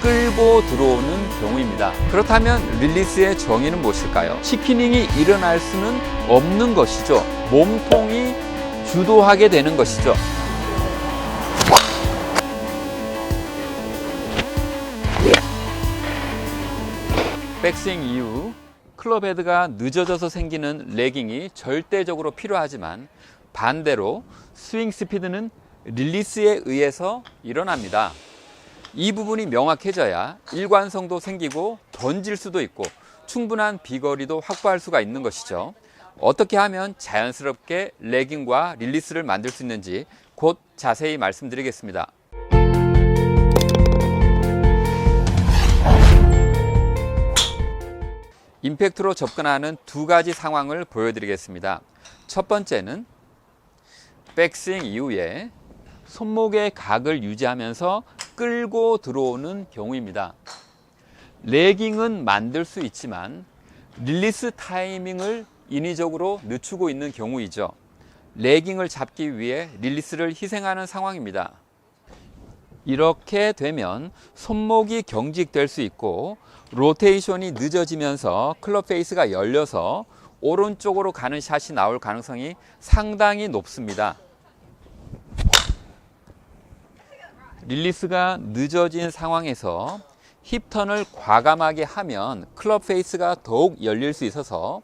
끌고 들어오는 경우입니다. 그렇다면 릴리스의 정의는 무엇일까요? 치키닝이 일어날 수는 없는 것이죠. 몸통이 주도하게 되는 것이죠. 백스윙 이후 클럽 헤드가 늦어져서 생기는 레깅이 절대적으로 필요하지만 반대로 스윙 스피드는 릴리스에 의해서 일어납니다. 이 부분이 명확해져야 일관성도 생기고 던질 수도 있고 충분한 비거리도 확보할 수가 있는 것이죠. 어떻게 하면 자연스럽게 레깅과 릴리스를 만들 수 있는지 곧 자세히 말씀드리겠습니다. 임팩트로 접근하는 두 가지 상황을 보여드리겠습니다. 첫 번째는 백스윙 이후에 손목의 각을 유지하면서 끌고 들어오는 경우입니다. 레깅은 만들 수 있지만 릴리스 타이밍을 인위적으로 늦추고 있는 경우이죠. 레깅을 잡기 위해 릴리스를 희생하는 상황입니다. 이렇게 되면 손목이 경직될 수 있고 로테이션이 늦어지면서 클럽 페이스가 열려서 오른쪽으로 가는 샷이 나올 가능성이 상당히 높습니다. 릴리스가 늦어진 상황에서 힙턴을 과감하게 하면 클럽 페이스가 더욱 열릴 수 있어서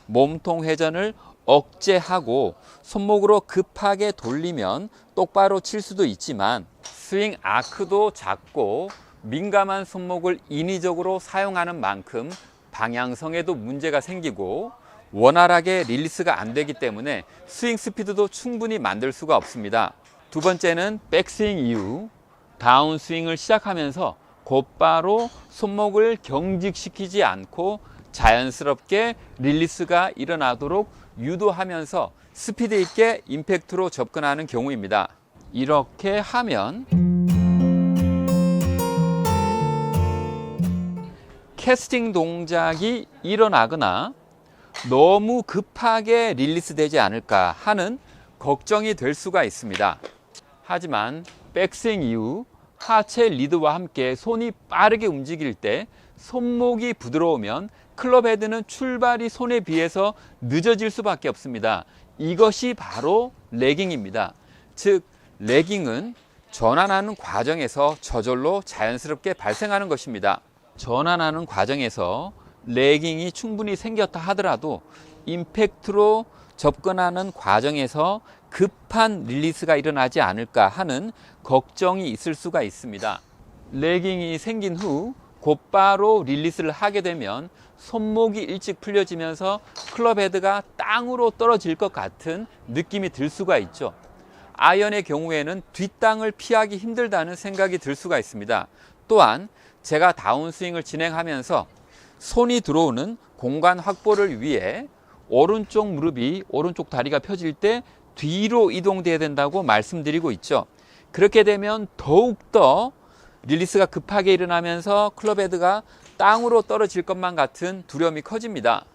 몸통 회전을 억제하고 손목으로 급하게 돌리면 똑바로 칠 수도 있지만 스윙 아크도 작고 민감한 손목을 인위적으로 사용하는 만큼 방향성에도 문제가 생기고 원활하게 릴리스가 안 되기 때문에 스윙 스피드도 충분히 만들 수가 없습니다. 두 번째는 백스윙 이후 다운스윙을 시작하면서 곧바로 손목을 경직시키지 않고 자연스럽게 릴리스가 일어나도록 유도하면서 스피드 있게 임팩트로 접근하는 경우입니다. 이렇게 하면 캐스팅 동작이 일어나거나 너무 급하게 릴리스 되지 않을까 하는 걱정이 될 수가 있습니다. 하지만 백스윙 이후 하체 리드와 함께 손이 빠르게 움직일 때 손목이 부드러우면 클럽 헤드는 출발이 손에 비해서 늦어질 수밖에 없습니다. 이것이 바로 레깅입니다. 즉 레깅은 전환하는 과정에서 저절로 자연스럽게 발생하는 것입니다. 전환하는 과정에서 레깅이 충분히 생겼다 하더라도 임팩트로 접근하는 과정에서 급한 릴리스가 일어나지 않을까 하는 걱정이 있을 수가 있습니다. 레깅이 생긴 후 곧바로 릴리스를 하게 되면 손목이 일찍 풀려지면서 클럽 헤드가 땅으로 떨어질 것 같은 느낌이 들 수가 있죠. 아이언의 경우에는 뒷땅을 피하기 힘들다는 생각이 들 수가 있습니다. 또한 제가 다운스윙을 진행하면서 손이 들어오는 공간 확보를 위해 오른쪽 무릎이 오른쪽 다리가 펴질 때 뒤로 이동돼야 된다고 말씀드리고 있죠. 그렇게 되면 더욱더 릴리스가 급하게 일어나면서 클럽 헤드가 땅으로 떨어질 것만 같은 두려움이 커집니다.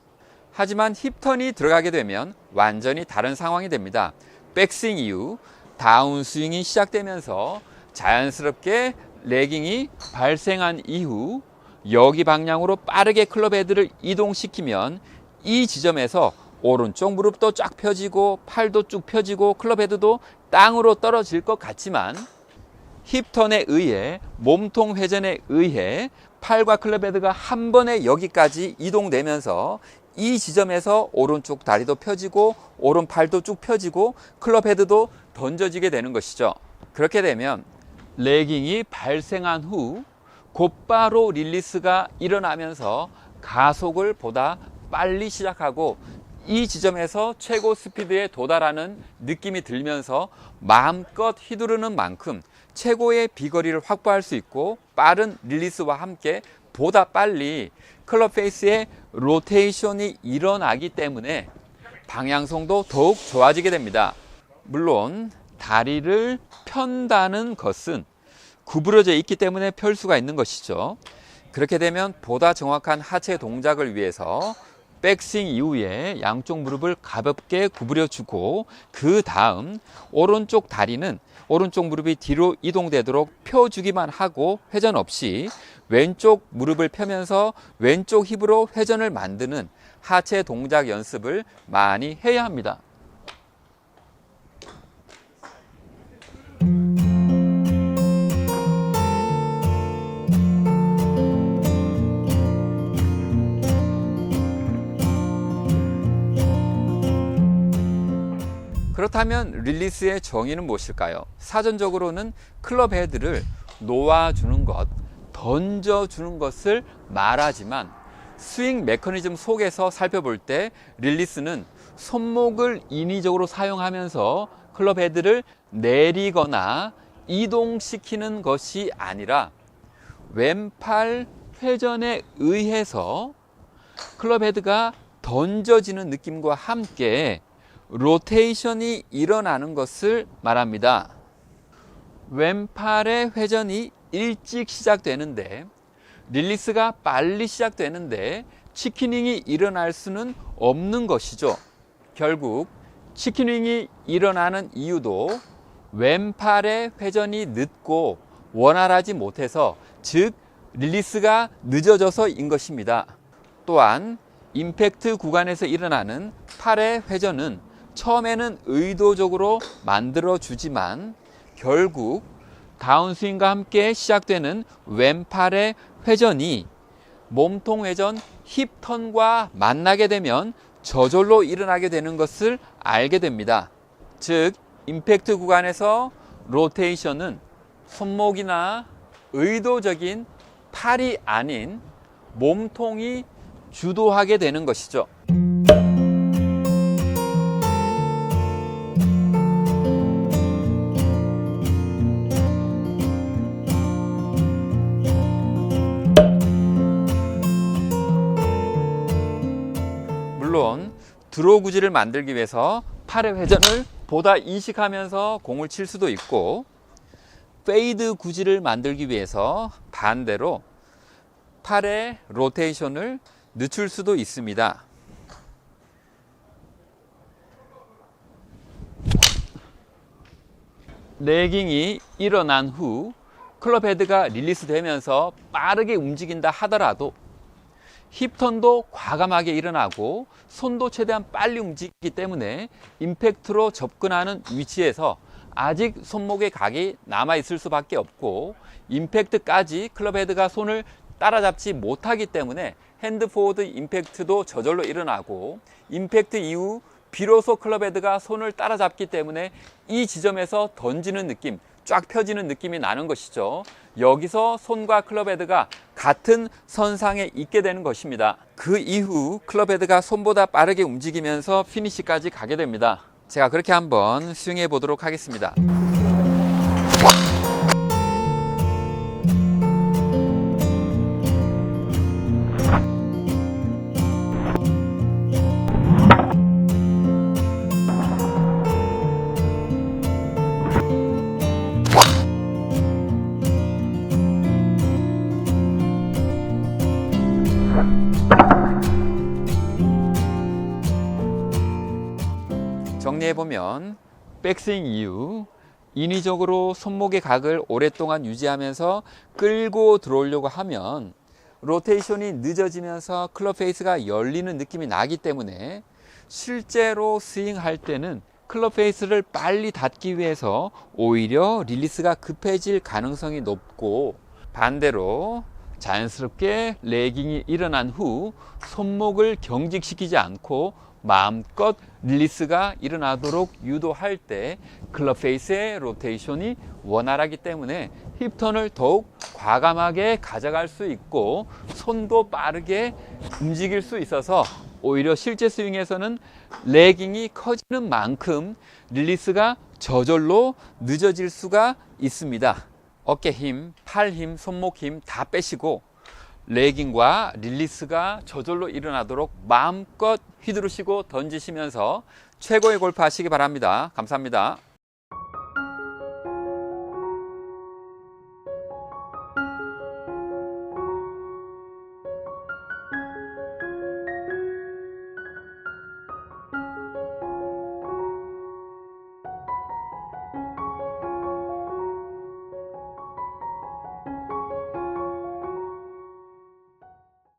하지만 힙턴이 들어가게 되면 완전히 다른 상황이 됩니다. 백스윙 이후 다운스윙이 시작되면서 자연스럽게 레깅이 발생한 이후 여기 방향으로 빠르게 클럽 헤드를 이동시키면 이 지점에서 오른쪽 무릎도 쫙 펴지고 팔도 쭉 펴지고 클럽 헤드도 땅으로 떨어질 것 같지만 힙턴에 의해 몸통 회전에 의해 팔과 클럽 헤드가 한 번에 여기까지 이동되면서 이 지점에서 오른쪽 다리도 펴지고 오른팔도 쭉 펴지고 클럽 헤드도 던져지게 되는 것이죠. 그렇게 되면 레깅이 발생한 후 곧바로 릴리스가 일어나면서 가속을 보다 빨리 시작하고 이 지점에서 최고 스피드에 도달하는 느낌이 들면서 마음껏 휘두르는 만큼 최고의 비거리를 확보할 수 있고 빠른 릴리스와 함께 보다 빨리 클럽 페이스의 로테이션이 일어나기 때문에 방향성도 더욱 좋아지게 됩니다. 물론 다리를 편다는 것은 구부러져 있기 때문에 펼 수가 있는 것이죠. 그렇게 되면 보다 정확한 하체 동작을 위해서 백스윙 이후에 양쪽 무릎을 가볍게 구부려 주고 그 다음 오른쪽 다리는 오른쪽 무릎이 뒤로 이동되도록 펴주기만 하고 회전 없이 왼쪽 무릎을 펴면서 왼쪽 힙으로 회전을 만드는 하체 동작 연습을 많이 해야 합니다. 그렇다면 릴리스의 정의는 무엇일까요? 사전적으로는 클럽 헤드를 놓아주는 것, 던져주는 것을 말하지만 스윙 메커니즘 속에서 살펴볼 때 릴리스는 손목을 인위적으로 사용하면서 클럽 헤드를 내리거나 이동시키는 것이 아니라 왼팔 회전에 의해서 클럽 헤드가 던져지는 느낌과 함께 로테이션이 일어나는 것을 말합니다. 왼팔의 회전이 일찍 시작되는데 릴리스가 빨리 시작되는데 치킨윙이 일어날 수는 없는 것이죠. 결국 치킨윙이 일어나는 이유도 왼팔의 회전이 늦고 원활하지 못해서, 즉 릴리스가 늦어져서인 것입니다. 또한 임팩트 구간에서 일어나는 팔의 회전은 처음에는 의도적으로 만들어주지만 결국 다운스윙과 함께 시작되는 왼팔의 회전이 몸통 회전, 힙턴과 만나게 되면 저절로 일어나게 되는 것을 알게 됩니다. 즉 임팩트 구간에서 로테이션은 손목이나 의도적인 팔이 아닌 몸통이 주도하게 되는 것이죠. 물론 드로우 구질을 만들기 위해서 팔의 회전을 보다 인식하면서 공을 칠 수도 있고, 페이드 구질을 만들기 위해서 반대로 팔의 로테이션을 늦출 수도 있습니다. 레깅이 일어난 후 클럽 헤드가 릴리스 되면서 빠르게 움직인다 하더라도 힙턴도 과감하게 일어나고 손도 최대한 빨리 움직이기 때문에 임팩트로 접근하는 위치에서 아직 손목의 각이 남아있을 수밖에 없고, 임팩트까지 클럽 헤드가 손을 따라잡지 못하기 때문에 핸드 포워드 임팩트도 저절로 일어나고, 임팩트 이후 비로소 클럽 헤드가 손을 따라잡기 때문에 이 지점에서 던지는 느낌, 쫙 펴지는 느낌이 나는 것이죠. 여기서 손과 클럽 헤드가 같은 선상에 있게 되는 것입니다. 그 이후 클럽 헤드가 손보다 빠르게 움직이면서 피니시까지 가게 됩니다. 제가 그렇게 한번 스윙해 보도록 하겠습니다. 정리해보면 백스윙 이후 인위적으로 손목의 각을 오랫동안 유지하면서 끌고 들어오려고 하면 로테이션이 늦어지면서 클럽 페이스가 열리는 느낌이 나기 때문에 실제로 스윙할 때는 클럽 페이스를 빨리 닫기 위해서 오히려 릴리스가 급해질 가능성이 높고, 반대로 자연스럽게 레깅이 일어난 후 손목을 경직시키지 않고 마음껏 릴리스가 일어나도록 유도할 때 클럽 페이스의 로테이션이 원활하기 때문에 힙턴을 더욱 과감하게 가져갈 수 있고 손도 빠르게 움직일 수 있어서 오히려 실제 스윙에서는 레깅이 커지는 만큼 릴리스가 저절로 늦어질 수가 있습니다. 어깨 힘, 팔 힘, 손목 힘 다 빼시고 레깅과 릴리스가 저절로 일어나도록 마음껏 휘두르시고 던지시면서 최고의 골프 하시기 바랍니다. 감사합니다.